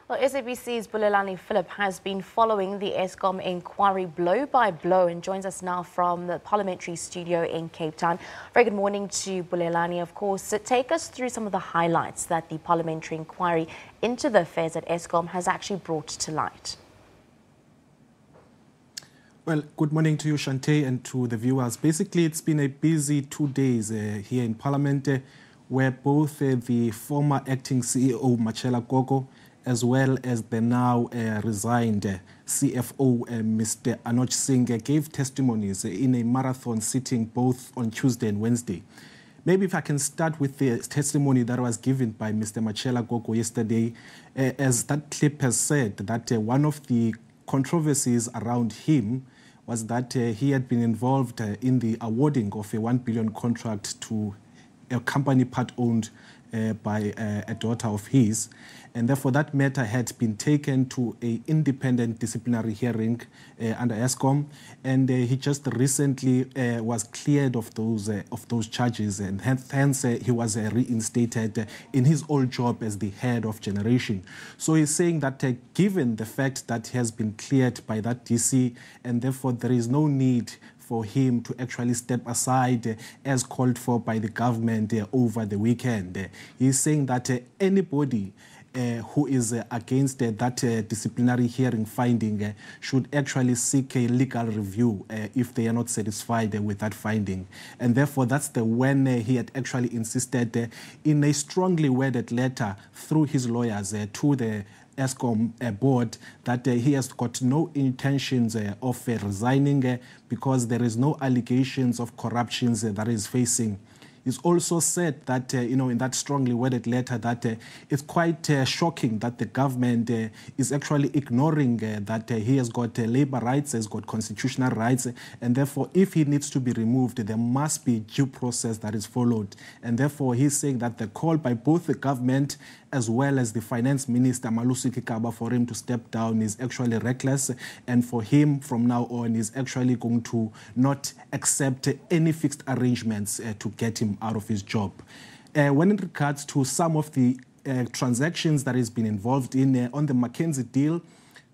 Well, SABC's Bulelani Phillip has been following the Eskom inquiry blow by blow and joins us now from the parliamentary studio in Cape Town. Very good morning to Bulelani, of course. Take us through some of the highlights that the parliamentary inquiry into the affairs at Eskom has actually brought to light. Well, good morning to you, Shante, and to the viewers. Basically, it's been a busy 2 days here in Parliament where both the former acting CEO, Matshela Koko, as well as the now resigned CFO, Mr. Anoj Singh, gave testimonies in a marathon sitting both on Tuesday and Wednesday. Maybe if I can start with the testimony that was given by Mr. Matshela Koko yesterday, as that clip has said, that one of the controversies around him was that he had been involved in the awarding of a 1 billion contract to a company part-owned by a daughter of his, and therefore that matter had been taken to an independent disciplinary hearing under Eskom, and he just recently was cleared of those charges, and hence he was reinstated in his old job as the head of generation. So he's saying that given the fact that he has been cleared by that DC, and therefore there is no need for him to actually step aside as called for by the government over the weekend. He's saying that anybody who is against that disciplinary hearing finding should actually seek a legal review if they are not satisfied with that finding. And therefore, that's when he had actually insisted in a strongly worded letter through his lawyers to the Eskom Board that he has got no intentions of resigning because there is no allegations of corruption that he is facing. He's also said that, in that strongly worded letter that it's quite shocking that the government is actually ignoring that he has got labor rights, has got constitutional rights, and therefore if he needs to be removed, there must be due process that is followed. And therefore he's saying that the call by both the government as well as the finance minister, Malusi Kikaba, for him to step down is actually reckless, and for him from now on is actually going to not accept any fixed arrangements to get him out of his job. When in regards to some of the transactions that he's been involved in on the McKinsey deal,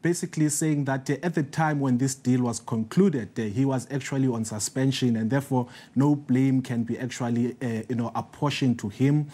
basically saying that at the time when this deal was concluded, he was actually on suspension, and therefore no blame can be actually apportioned to him.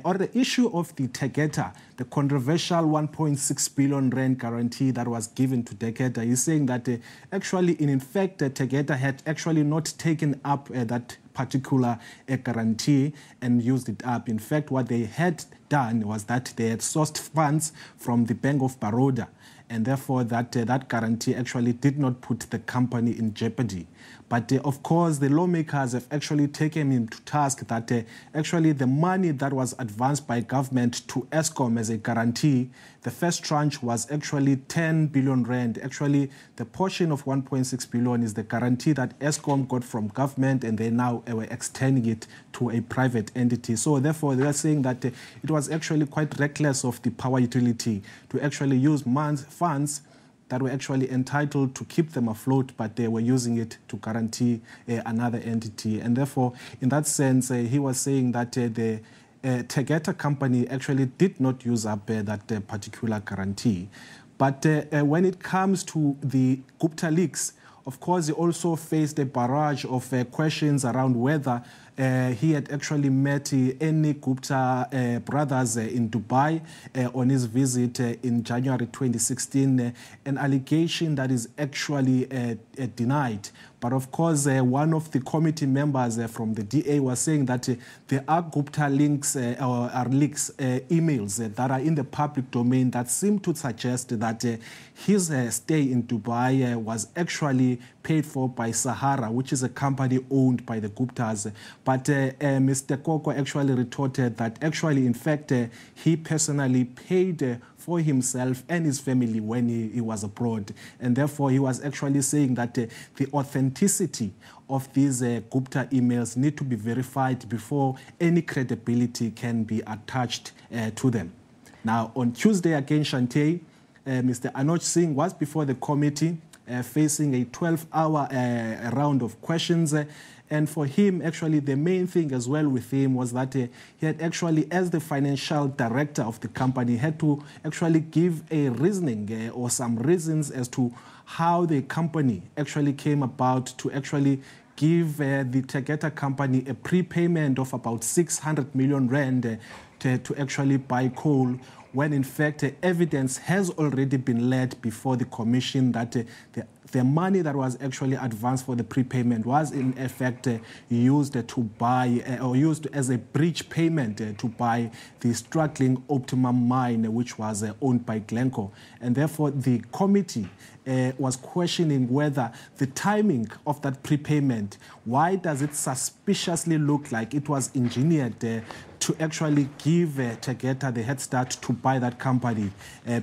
Or the issue of the Tegeta, the controversial 1.6 billion rand guarantee that was given to Tegeta, he's saying that actually, in fact, Tegeta had actually not taken up that particular guarantee and used it up. In fact, what they had done was that they had sourced funds from the Bank of Baroda, and therefore that guarantee actually did not put the company in jeopardy. But of course, the lawmakers have actually taken him to task that actually the money that was advanced by government to Eskom as a guarantee, the first tranche was actually 10 billion rand. Actually, the portion of 1.6 billion is the guarantee that Eskom got from government, and they now were extending it to a private entity. So therefore, they are saying that it was actually quite reckless of the power utility to actually use funds that were actually entitled to keep them afloat, but they were using it to guarantee another entity. And therefore, in that sense, he was saying that the Tegeta company actually did not use up that particular guarantee. But when it comes to the Gupta leaks, of course, he also faced a barrage of questions around whether he had actually met any Gupta brothers in Dubai on his visit in January 2016, an allegation that is actually denied. But of course, one of the committee members from the DA was saying that there are Gupta links or leaks, emails that are in the public domain that seem to suggest that his stay in Dubai was actually paid for by Sahara, which is a company owned by the Guptas. But Mr. Koko actually retorted that actually, in fact, he personally paid for himself and his family when he was abroad. And therefore, he was actually saying that the authenticity of these Gupta emails need to be verified before any credibility can be attached to them. Now, on Tuesday again, Shante, Mr. Anoj Singh was before the committee facing a 12-hour round of questions. And for him, actually, the main thing as well with him was that he had actually, as the financial director of the company, had to actually give a reasoning or some reasons as to how the company actually came about to actually give the Tegeta company a prepayment of about 600 million rand to actually buy coal, when in fact evidence has already been laid before the commission that the money that was actually advanced for the prepayment was in effect used to buy or used as a bridge payment to buy the struggling Optimum mine, which was owned by Glencore. And therefore the committee was questioning whether the timing of that prepayment, why does it suspiciously look like it was engineered to actually give Tegeta the head start to buy that company,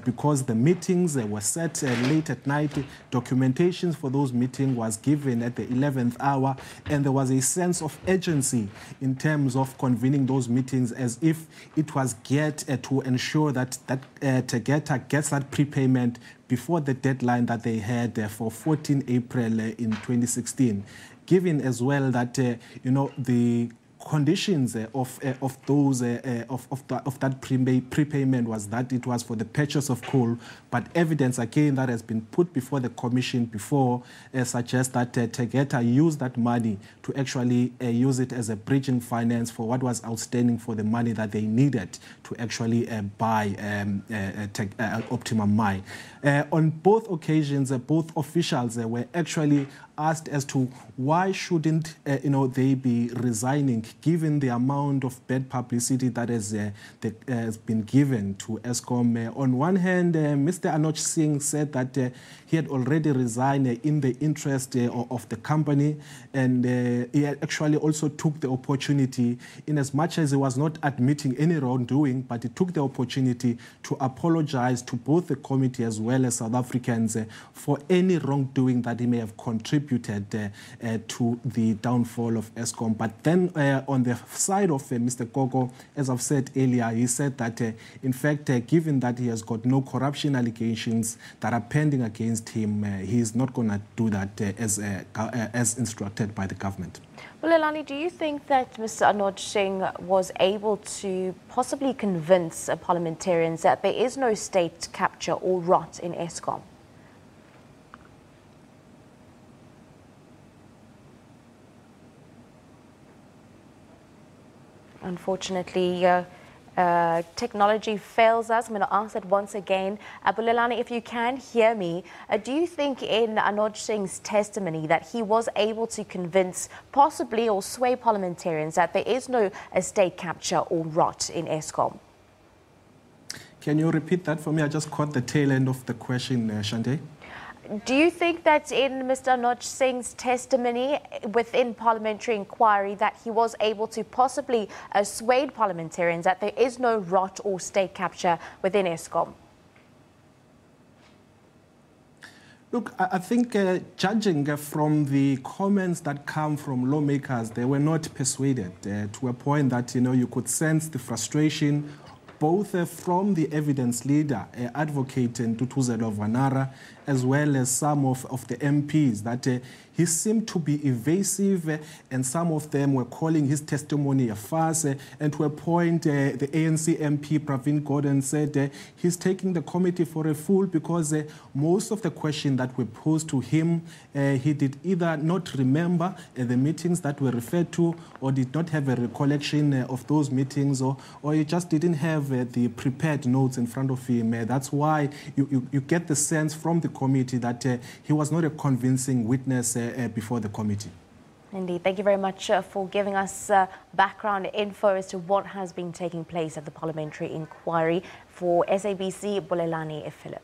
because the meetings were set late at night. Documentations for those meetings was given at the 11th hour, and there was a sense of urgency in terms of convening those meetings as if it was geared to ensure that Tegeta gets that prepayment before the deadline that they had for 14 April in 2016. Given as well that, the conditions of that prepayment was that it was for the purchase of coal, but evidence again that has been put before the commission before suggests that Tegeta used that money to actually use it as a bridging finance for what was outstanding for the money that they needed to actually buy Optimum mine. On both occasions, both officials were actually asked as to why shouldn't they be resigning, given the amount of bad publicity that has been given to Eskom. On one hand, Mr. Anoch Singh said that he had already resigned in the interest of the company, and he actually also took the opportunity, in as much as he was not admitting any wrongdoing, but he took the opportunity to apologize to both the committee as well as South Africans for any wrongdoing that he may have contributed to the downfall of Eskom. But then on the side of Mr. Koko, as I've said earlier, he said that in fact, given that he has got no corruption allegations that are pending against him, he is not going to do that as instructed by the government. Bulelani, do you think that Mr. Anoch Singh was able to possibly convince parliamentarians that there is no state capture or rot in Eskom? Unfortunately, technology fails us. I'm going to ask that once again. Bulelani, if you can hear me, do you think in Anoch Singh's testimony that he was able to convince possibly or sway parliamentarians that there is no state capture or rot in Eskom? Can you repeat that for me? I just caught the tail end of the question, Shante. Do you think that in Mr. Anoch Singh's testimony within parliamentary inquiry that he was able to possibly sway parliamentarians that there is no rot or state capture within Eskom? Look, I think judging from the comments that come from lawmakers, they were not persuaded to a point that, you could sense the frustration both from the evidence leader, Advocate Ntutuzelo Vanara, as well as some of the MPs, that he seemed to be evasive, and some of them were calling his testimony a farce. And to a point, the ANC MP Pravin Gordhan said he's taking the committee for a fool because most of the questions that were posed to him, he did either not remember the meetings that were referred to, or did not have a recollection of those meetings, or he just didn't have the prepared notes in front of him. That's why you get the sense from the committee that he was not a convincing witness before the committee. Indeed. Thank you very much for giving us background info as to what has been taking place at the parliamentary inquiry. For SABC, Bulelani, Phillip.